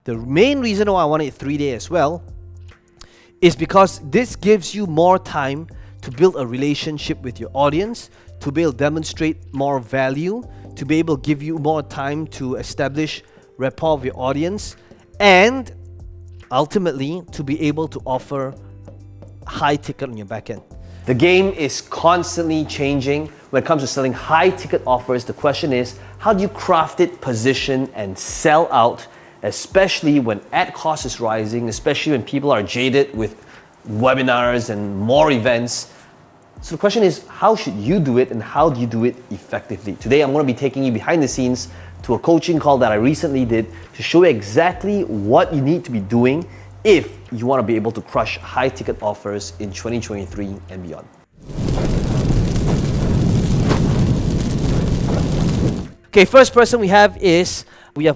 The main reason why I want it 3-day as well is because this gives you more time to build a relationship with your audience, to be able to demonstrate more value, to be able to give you more time to establish rapport with your audience, and ultimately to be able to offer high ticket on your back end. The game is constantly changing. When it comes to selling high ticket offers, the question is, how do you craft it, position, and sell out, especially when ad cost is rising, especially when people are jaded with webinars and more events. So the question is, how should you do it and how do you do it effectively? Today, I'm going to be taking you behind the scenes to a coaching call that I recently did to show you exactly what you need to be doing if you want to be able to crush high ticket offers in 2023 and beyond. Okay, first person we have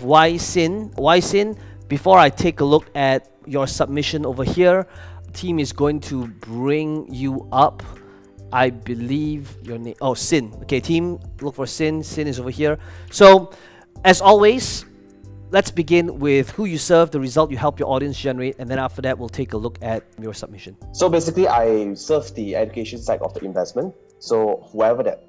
Y Sin. Y Sin, before I take a look at your submission over here, team is going to bring you up. I believe your name, oh, Sin. Okay, team, look for Sin. Sin is over here. So, as always, let's begin with who you serve, the result you help your audience generate, and then after that, we'll take a look at your submission. So basically, I serve the education side of the investment. So whoever that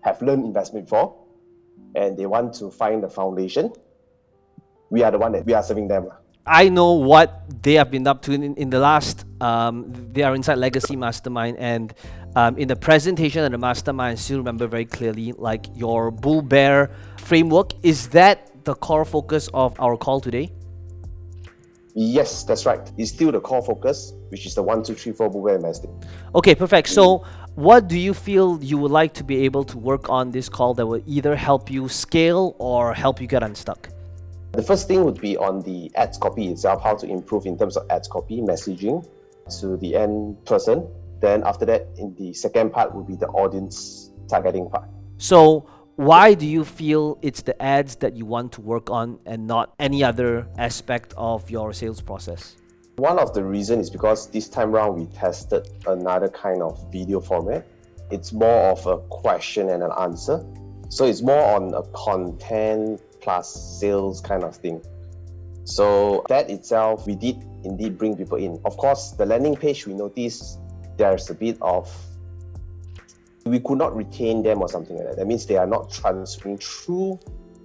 have learned investment before, and they want to find the foundation, we are the one that we are serving them. I know what they have been up to in the last, they are inside Legacy Mastermind, and in the presentation of the Mastermind, I still remember very clearly, like your bull bear framework. Is that the core focus of our call today? Yes, that's right. It's still the core focus, which is the 1, 2, 3, 4 bull bear investing. Okay, perfect. So what do you feel you would like to be able to work on this call that will either help you scale or help you get unstuck? The first thing would be on the ads copy itself, how to improve in terms of ads copy, messaging to the end person. Then after that, in the second part would be the audience targeting part. So why do you feel it's the ads that you want to work on and not any other aspect of your sales process? One of the reasons is because this time around we tested another kind of video format. It's more of a question and an answer. So it's more on a content plus sales kind of thing. So that itself, we did indeed bring people in. Of course, the landing page, we noticed there's a bit of, we could not retain them or something like that. That means they are not transferring through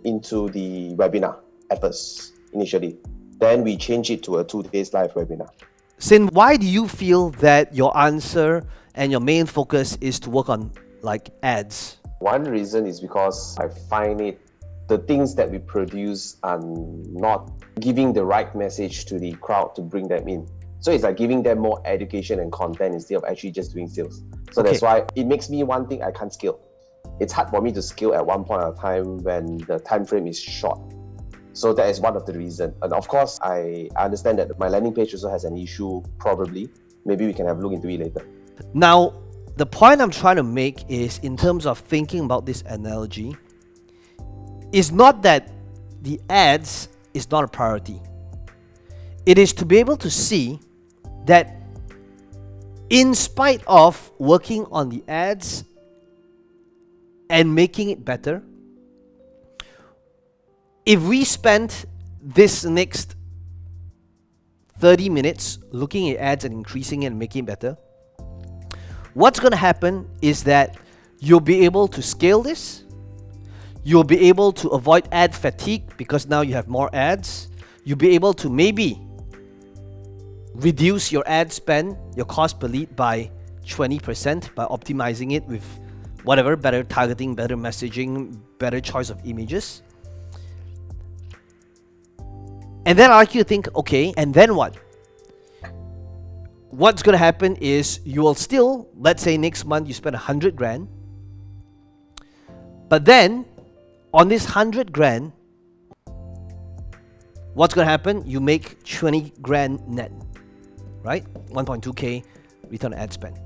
into the webinar at first, initially. Then we changed it to a 2 days live webinar. Sin, why do you feel that your answer and your main focus is to work on like ads? One reason is because I find it, the things that we produce are not giving the right message to the crowd to bring them in. So it's like giving them more education and content instead of actually just doing sales. So That's why it makes me one thing I can't scale. It's hard for me to scale at one point of time when the time frame is short. So that is one of the reasons. And of course, I understand that my landing page also has an issue, probably. Maybe we can have a look into it later. Now, the point I'm trying to make is, in terms of thinking about this analogy, is not that the ads is not a priority. It is to be able to see that in spite of working on the ads and making it better, if we spend this next 30 minutes looking at ads and increasing it and making it better, what's going to happen is that you'll be able to scale this. You'll be able to avoid ad fatigue because now you have more ads. You'll be able to maybe reduce your ad spend, your cost per lead by 20% by optimizing it with whatever, better targeting, better messaging, better choice of images. And then I like you to think, okay, and then what? What's going to happen is you will still, let's say next month you spend 100 grand, but then on this 100 grand, what's going to happen? You make 20 grand net, right? 1.2K return on ad spend.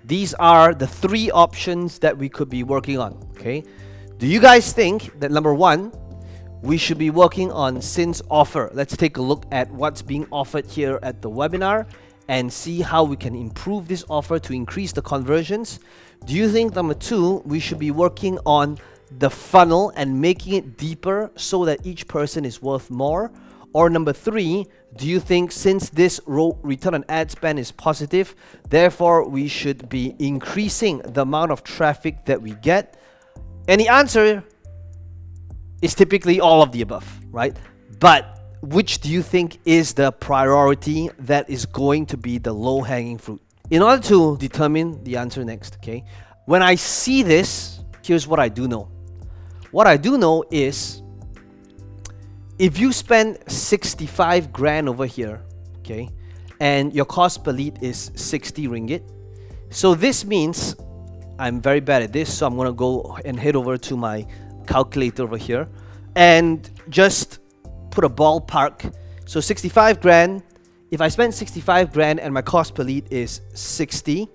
These are the 3 options that we could be working on, okay? Do you guys think that number 1, we should be working on Sin's offer? Let's take a look at what's being offered here at the webinar and see how we can improve this offer to increase the conversions. Do you think number 2, we should be working on the funnel and making it deeper so that each person is worth more? Or number 3, do you think since this return on ad spend is positive, therefore we should be increasing the amount of traffic that we get? And the answer is typically all of the above, right? But which do you think is the priority that is going to be the low-hanging fruit? In order to determine the answer next, okay, when I see this, here's what I do know. What I do know is, if you spend 65 grand over here, okay, and your cost per lead is 60 ringgit, so this means, I'm very bad at this, so I'm gonna go and head over to my calculator over here and just put a ballpark. So 65 grand, if I spend 65 grand and my cost per lead is 60,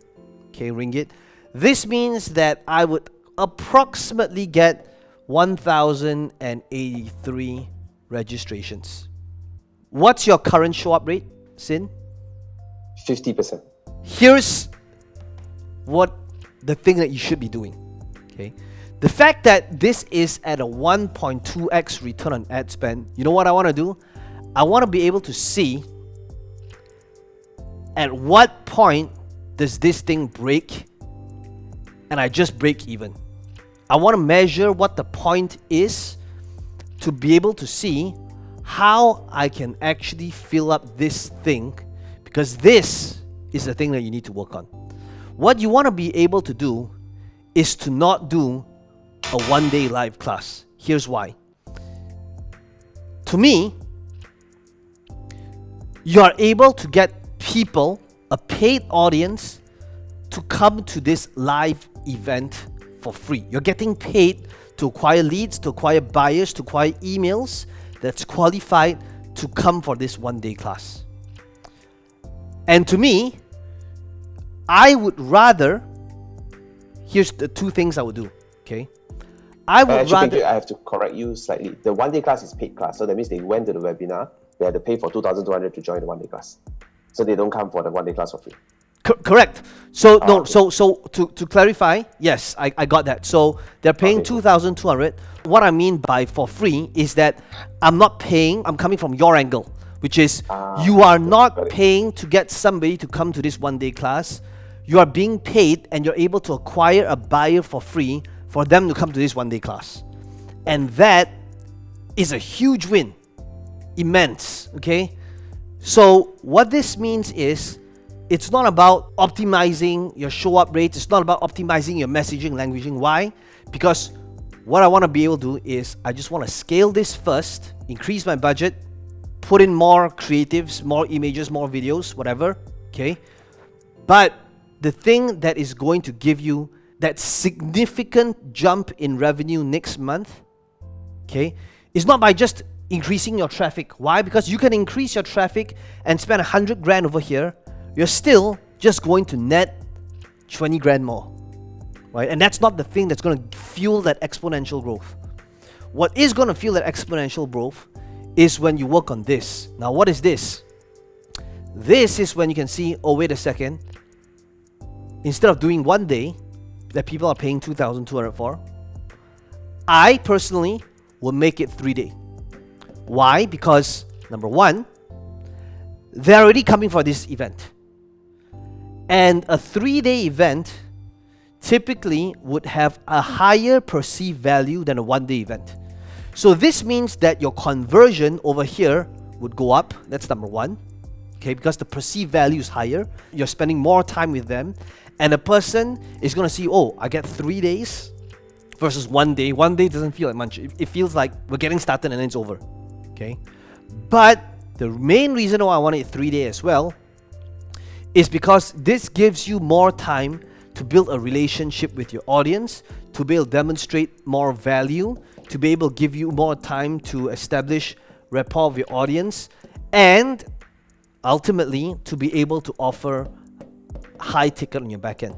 okay, ringgit, this means that I would approximately get 1,083 registrations. What's your current show up rate, Sin? 50%. Here's what the thing that you should be doing. Okay, the fact that this is at a 1.2x return on ad spend, you know what I want to do? I want to be able to see at what point does this thing break and I just break even. I want to measure what the point is to be able to see how I can actually fill up this thing, because this is the thing that you need to work on. What you want to be able to do is to not do a one-day live class. Here's why. To me, you are able to get people, a paid audience, to come to this live event for free. You're getting paid to acquire leads, to acquire buyers, to acquire emails that's qualified to come for this one-day class. And to me, I would rather, here's the two things I would do, okay? I would rather... I have to correct you slightly. The one-day class is paid class, so that means they went to the webinar, they had to pay for 2,200 to join the one-day class. So they don't come for the one-day class for free. Correct. So to clarify, yes, I got that. So they're paying 2,200. What I mean by for free is that I'm not paying, I'm coming from your angle, which is you are not paying to get somebody to come to this one-day class. You are being paid and you're able to acquire a buyer for free for them to come to this one-day class. And that is a huge win. Immense, okay? So what this means is, it's not about optimizing your show up rates. It's not about optimizing your messaging, languaging. Why? Because what I want to be able to do is I just want to scale this first, increase my budget, put in more creatives, more images, more videos, whatever, okay? But the thing that is going to give you that significant jump in revenue next month, okay, is not by just increasing your traffic. Why? Because you can increase your traffic and spend 100 grand over here. You're still just going to net 20 grand more, right? And that's not the thing that's going to fuel that exponential growth. What is going to fuel that exponential growth is when you work on this. Now, what is this? This is when you can see, oh, wait a second. Instead of doing one day that people are paying 2,200 for, I personally will make it 3 day. Why? Because number one, they're already coming for this event. And a 3-day event typically would have a higher perceived value than a one-day event. So this means that your conversion over here would go up. That's number one. Okay, because the perceived value is higher. You're spending more time with them. And a person is going to see, oh, I get 3 days versus 1 day. 1 day doesn't feel like much. It feels like we're getting started and then it's over. Okay. But the main reason why I want it 3 days as well is because this gives you more time to build a relationship with your audience, to be able to demonstrate more value, to be able to give you more time to establish rapport with your audience, and ultimately to be able to offer high ticket on your back end.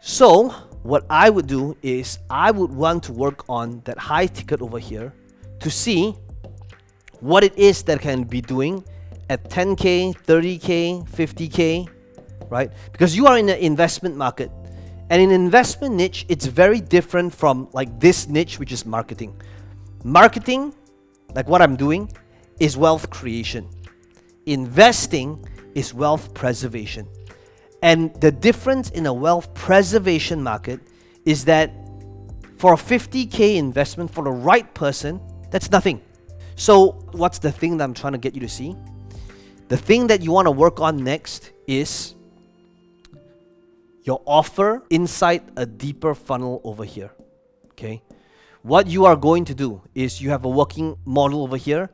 So what I would do is I would want to work on that high ticket over here to see what it is that I can be doing at 10K, 30K, 50K, right? Because you are in the investment market. And in investment niche, it's very different from like this niche, which is marketing. Marketing, like what I'm doing, is wealth creation. Investing is wealth preservation. And the difference in a wealth preservation market is that for a 50K investment for the right person, that's nothing. So what's the thing that I'm trying to get you to see? The thing that you want to work on next is your offer inside a deeper funnel over here. Okay? What you are going to do is you have a working model over here.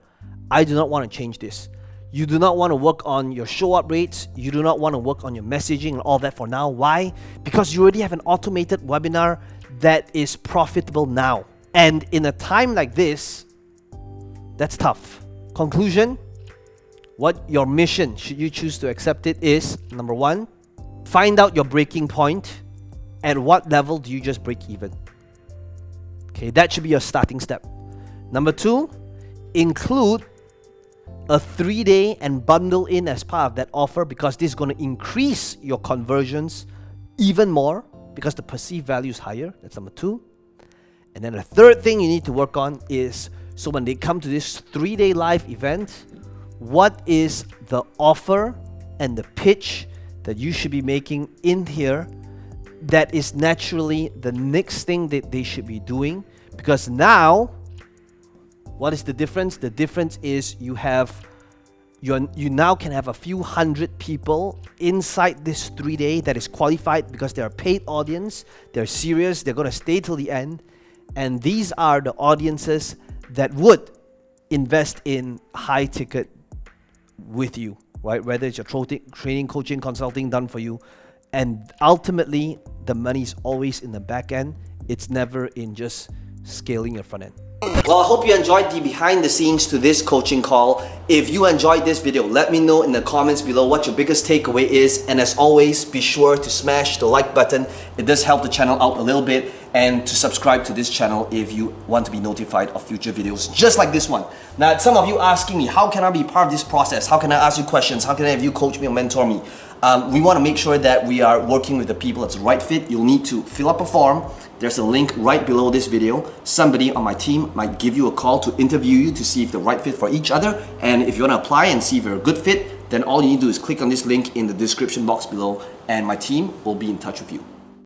I do not want to change this. You do not want to work on your show up rates. You do not want to work on your messaging and all that for now. Why? Because you already have an automated webinar that is profitable now. And in a time like this, that's tough. Conclusion, what your mission, should you choose to accept it, is number one, find out your breaking point. At what level do you just break even? Okay, that should be your starting step. Number two, include a 3-day and bundle in as part of that offer, because this is going to increase your conversions even more because the perceived value is higher. That's number two. And then the third thing you need to work on is, so when they come to this 3-day live event, what is the offer and the pitch that you should be making in here that is naturally the next thing that they should be doing? Because now, what is the difference? The difference is you now can have a few hundred people inside this 3-day that is qualified because they're a paid audience, they're serious, they're going to stay till the end, and these are the audiences that would invest in high ticket with you, right? Whether it's your training, coaching, consulting done for you, and ultimately the money's always in the back end. It's never in just scaling your front end. Well, I hope you enjoyed the behind the scenes to this coaching call. If you enjoyed this video, let me know in the comments below what your biggest takeaway is. And as always, be sure to smash the like button. It does help the channel out a little bit. And to subscribe to this channel if you want to be notified of future videos just like this one. Now, some of you asking me, how can I be part of this process? How can I ask you questions? How can I have you coach me or mentor me? We want to make sure that we are working with the people that's the right fit. You'll need to fill up a form. There's a link right below this video. Somebody on my team might give you a call to interview you to see if they're right fit for each other. And if you want to apply and see if you're a good fit, then all you need to do is click on this link in the description box below and my team will be in touch with you.